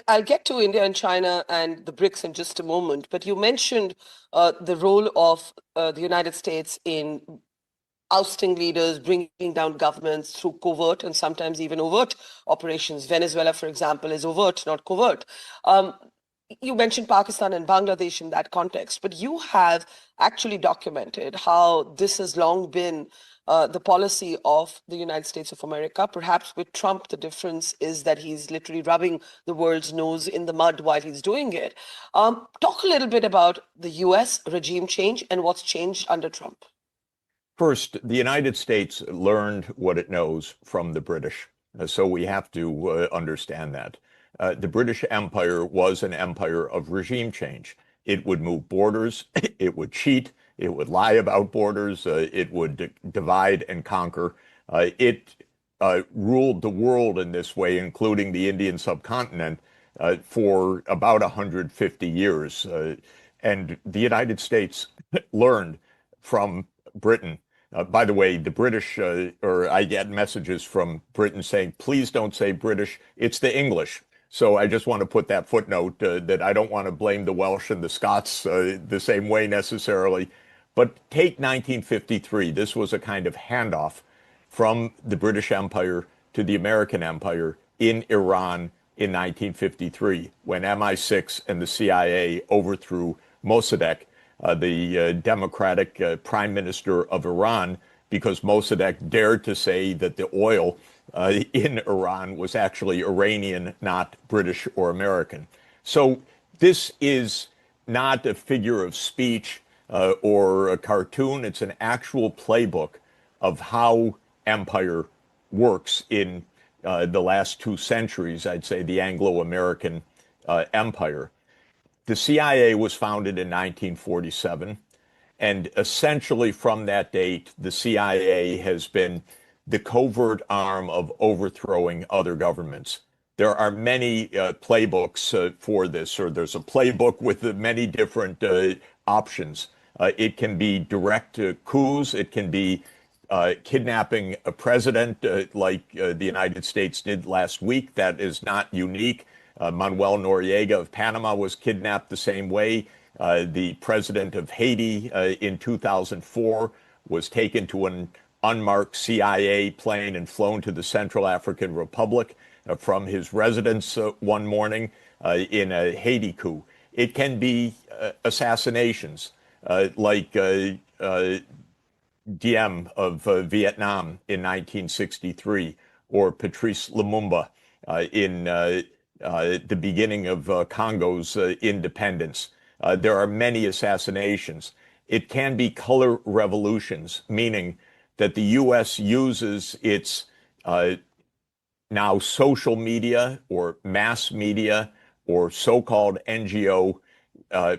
I'll get to India and China and the BRICS in just a moment, but you mentioned the role of the United States in ousting leaders, bringing down governments through covert and sometimes even overt operations. Venezuela, for example, is overt, not covert. You mentioned Pakistan and Bangladesh in that context, but you have actually documented how this has long been the policy of the United States of America. Perhaps with Trump, the difference is that he's literally rubbing the world's nose in the mud while he's doing it. Talk a little bit about the US regime change and what's changed under Trump. First, the United States learned what it knows from the British. So we have to understand that. The British Empire was an empire of regime change. It would move borders, it would cheat, it would lie about borders, it would divide and conquer. It ruled the world in this way, including the Indian subcontinent, for about 150 years. And the United States learned from Britain. By the way, the British, or I get messages from Britain saying, please don't say British, it's the English. So I just want to put that footnote that I don't want to blame the Welsh and the Scots the same way necessarily. But take 1953. This was a kind of handoff from the British Empire to the American Empire in Iran in 1953, when MI6 and the CIA overthrew Mossadegh, the democratic prime minister of Iran, because Mossadegh dared to say that the oil in Iran was actually Iranian, not British or American. So this is not a figure of speech or a cartoon. It's an actual playbook of how empire works in the last 2 centuries, I'd say the Anglo-American empire. The CIA was founded in 1947, and essentially from that date, the CIA has been the covert arm of overthrowing other governments. There are many playbooks for this, or there's a playbook with many different options. It can be direct coups, it can be kidnapping a president like the United States did last week. That is not unique. Manuel Noriega of Panama was kidnapped the same way. The president of Haiti in 2004 was taken to an unmarked CIA plane and flown to the Central African Republic from his residence one morning in a Haiti coup. It can be assassinations like Diem of Vietnam in 1963, or Patrice Lumumba in the beginning of Congo's independence. There are many assassinations. It can be color revolutions, meaning that the U.S. uses its now social media or mass media or so-called NGO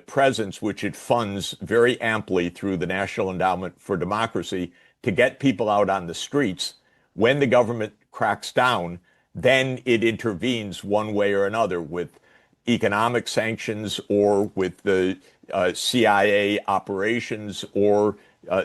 presence, which it funds very amply through the National Endowment for Democracy, to get people out on the streets. When the government cracks down, then it intervenes one way or another with economic sanctions or with the CIA operations, or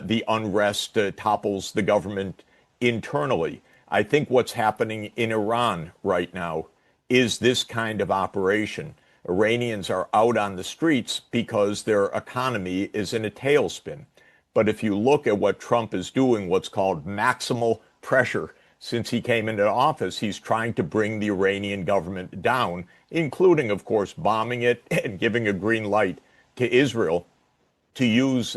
the unrest topples the government internally. I think what's happening in Iran right now is this kind of operation. Iranians are out on the streets because their economy is in a tailspin. But if you look at what Trump is doing, what's called maximal pressure, since he came into office, he's trying to bring the Iranian government down, including, of course, bombing it and giving a green light to Israel to use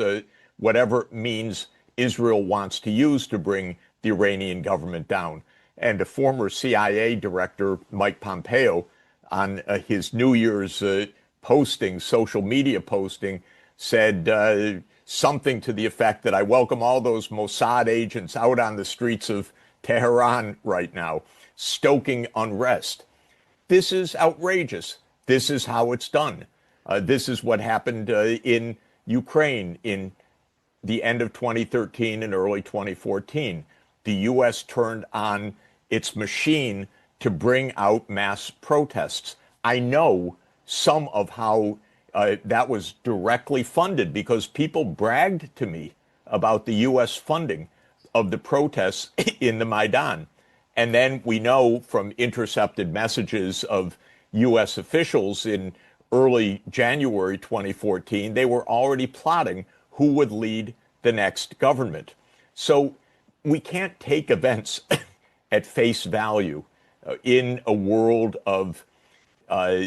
whatever means Israel wants to use to bring the Iranian government down. And a former CIA director, Mike Pompeo, on his New Year's posting, social media posting, said something to the effect that I welcome all those Mossad agents out on the streets of Tehran right now, stoking unrest. This is outrageous. This is how it's done. This is what happened in Ukraine in the end of 2013 and early 2014. The U.S. turned on its machine to bring out mass protests. I know some of how that was directly funded, because people bragged to me about the U.S. funding of the protests in the Maidan. And then we know from intercepted messages of U.S. officials in early January 2014, they were already plotting who would lead the next government. So we can't take events at face value in a world of uh,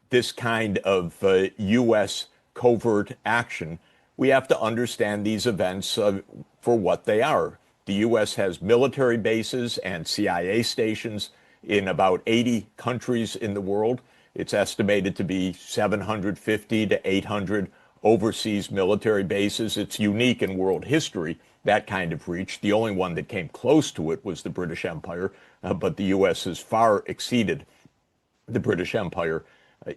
this kind of U.S. covert action. We have to understand these events for what they are. The U.S. has military bases and CIA stations in about 80 countries in the world. It's estimated to be 750 to 800 overseas military bases. It's unique in world history, that kind of reach. The only one that came close to it was the British Empire, but the U.S. has far exceeded the British Empire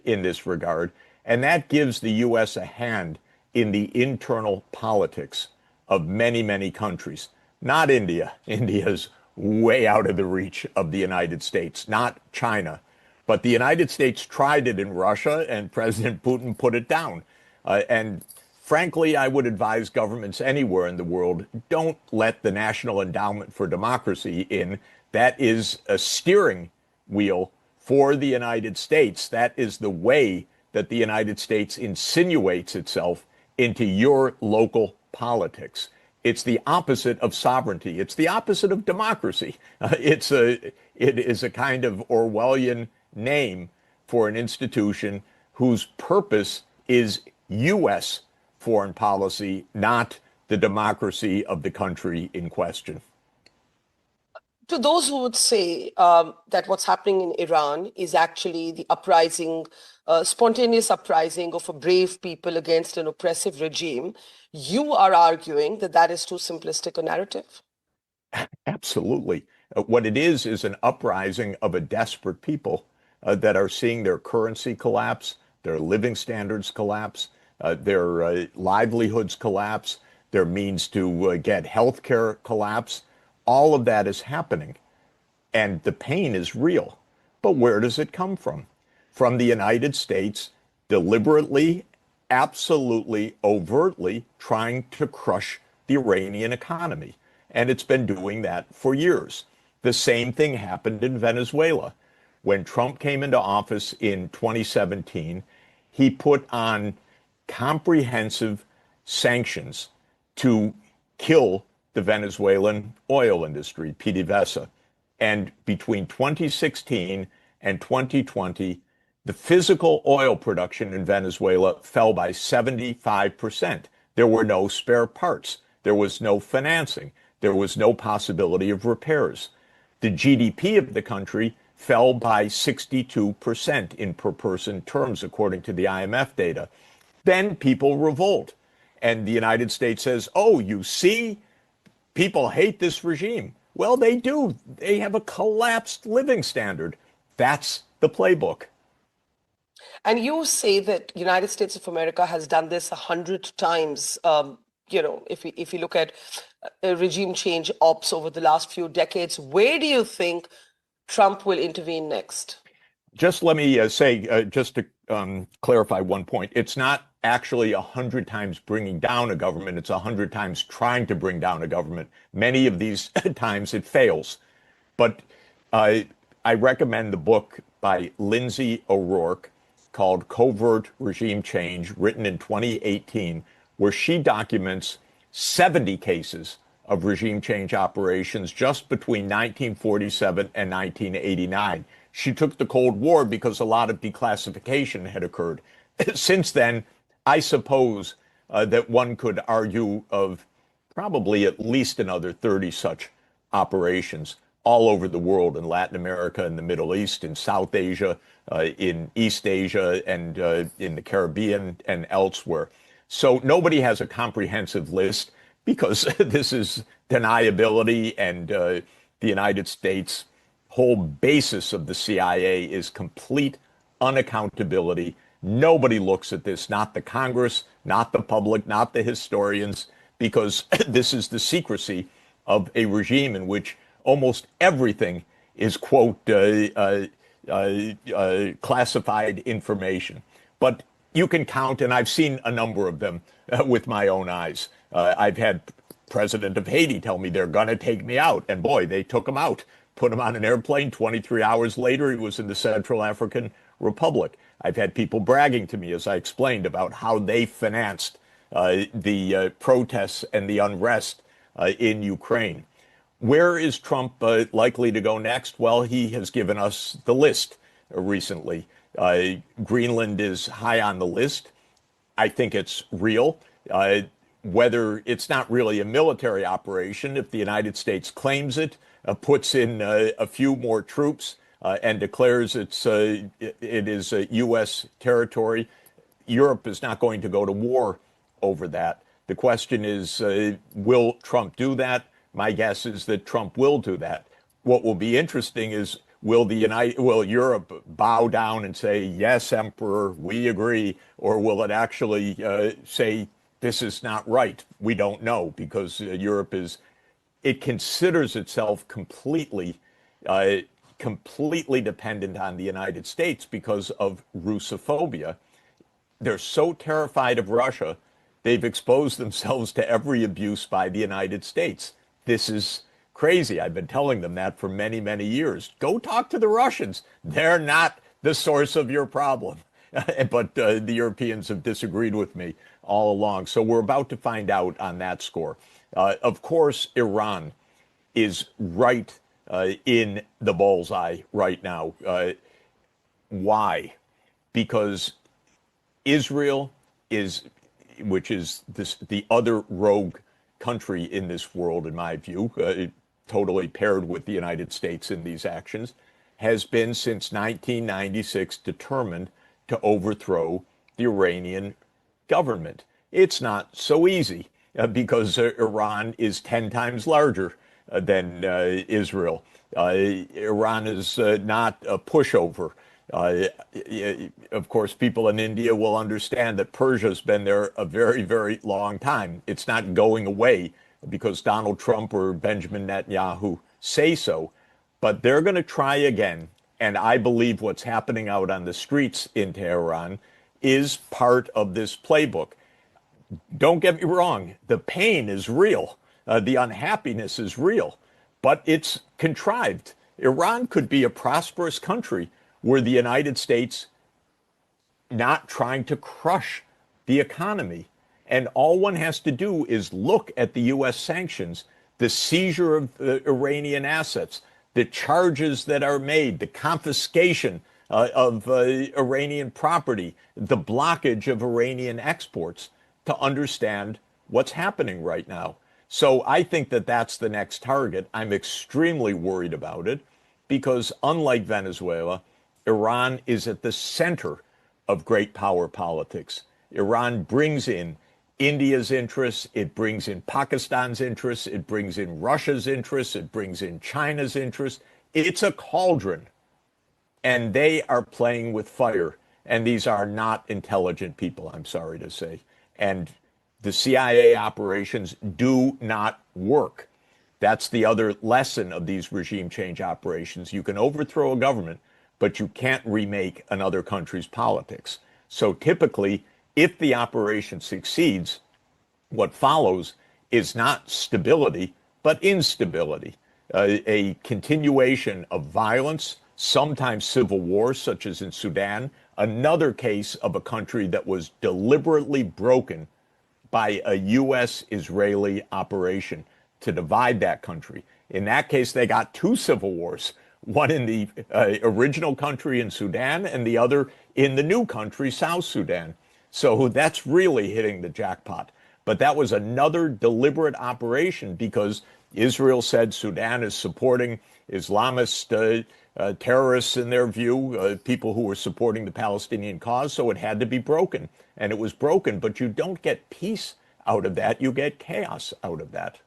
in this regard. And that gives the U.S. a hand in the internal politics of many, many countries. Not India. India's way out of the reach of the United States, not China. But the United States tried it in Russia, and President Putin put it down. And frankly, I would advise governments anywhere in the world, don't let the National Endowment for Democracy in. That is a steering wheel for the United States. That is the way that the United States insinuates itself into your local politics. It's the opposite of sovereignty. It's the opposite of democracy. It is a kind of Orwellian name for an institution whose purpose is U.S. foreign policy, not the democracy of the country in question. To those who would say that what's happening in Iran is actually the uprising, spontaneous uprising of a brave people against an oppressive regime, you are arguing that that is too simplistic a narrative? Absolutely. What it is an uprising of a desperate people that are seeing their currency collapse, their living standards collapse, their livelihoods collapse, their means to get health care collapse. All of that is happening, and the pain is real. But where does it come from? From the United States deliberately, absolutely, overtly trying to crush the Iranian economy. And it's been doing that for years. The same thing happened in Venezuela. When Trump came into office in 2017, he put on comprehensive sanctions to kill the Venezuelan oil industry, PDVSA. And between 2016 and 2020, the physical oil production in Venezuela fell by 75%. There were no spare parts. There was no financing. There was no possibility of repairs. The GDP of the country fell by 62% in per person terms, according to the IMF data. Then people revolt. And the United States says, oh, you see, people hate this regime. Well, they do. They have a collapsed living standard. That's the playbook. And you say that United States of America has done this 100 times. If you look at regime change ops over the last few decades, where do you think Trump will intervene next? Just let me say, just to clarify one point, it's not actually 100 times bringing down a government. It's 100 times trying to bring down a government. Many of these times it fails. But I recommend the book by Lindsay O'Rourke called Covert Regime Change, written in 2018, where she documents 70 cases of regime change operations just between 1947 and 1989. She took the Cold War because a lot of declassification had occurred. Since then, I suppose that one could argue of probably at least another 30 such operations all over the world, in Latin America, in the Middle East, in South Asia, in East Asia, and in the Caribbean and elsewhere. So nobody has a comprehensive list because this is deniability, and the United States' whole basis of the CIA is complete unaccountability. Nobody looks at this, not the Congress, not the public, not the historians, because this is the secrecy of a regime in which almost everything is, quote, classified information. But you can count, and I've seen a number of them with my own eyes. I've had President of Haiti tell me they're going to take me out. And boy, they took him out, put him on an airplane. 23 hours later, he was in the Central African republic. I've had people bragging to me, as I explained, about how they financed the protests and the unrest in Ukraine. Where is Trump likely to go next? Well, he has given us the list recently. Greenland is high on the list. I think it's real. Whether it's not really a military operation, if the United States claims it, puts in a few more troops, and declares it is U.S. territory, Europe is not going to go to war over that. The question is, will Trump do that? My guess is that Trump will do that. What will be interesting is, will Europe bow down and say, yes, Emperor, we agree, or will it actually say, this is not right? We don't know, because Europe considers itself completely dependent on the United States because of Russophobia. They're so terrified of Russia, they've exposed themselves to every abuse by the United States. This is crazy. I've been telling them that for many, many years. Go talk to the Russians. They're not the source of your problem. But the Europeans have disagreed with me all along. So we're about to find out on that score. Of course, Iran is right in the bullseye right now. Why? Because Israel which is the other rogue country in this world, in my view, totally paired with the United States in these actions, has been since 1996 determined to overthrow the Iranian government. It's not so easy because Iran is 10 times larger than Israel. Iran is not a pushover. Of course, people in India will understand that Persia's been there a very, very long time. It's not going away because Donald Trump or Benjamin Netanyahu say so, but they're going to try again. And I believe what's happening out on the streets in Tehran is part of this playbook. Don't get me wrong, the pain is real, the unhappiness is real, but it's contrived. Iran could be a prosperous country were the United States not trying to crush the economy. And all one has to do is look at the U.S. sanctions, the seizure of Iranian assets, the charges that are made, the confiscation of Iranian property, the blockage of Iranian exports, to understand what's happening right now. So I think that that's the next target. I'm extremely worried about it because, unlike Venezuela, Iran is at the center of great power politics. Iran brings in India's interests, it brings in Pakistan's interests, it brings in Russia's interests, it brings in China's interests. It's a cauldron, and they are playing with fire. And these are not intelligent people, I'm sorry to say. And the CIA operations do not work. That's the other lesson of these regime change operations. You can overthrow a government, but you can't remake another country's politics. So typically, if the operation succeeds, what follows is not stability, but instability, a continuation of violence, sometimes civil war, such as in Sudan, another case of a country that was deliberately broken by a U.S.-Israeli operation to divide that country. In that case, they got two civil wars, one in the original country in Sudan and the other in the new country, South Sudan. So that's really hitting the jackpot. But that was another deliberate operation because Israel said Sudan is supporting Islamist terrorists in their view, people who were supporting the Palestinian cause, so it had to be broken. And it was broken, but you don't get peace out of that, you get chaos out of that.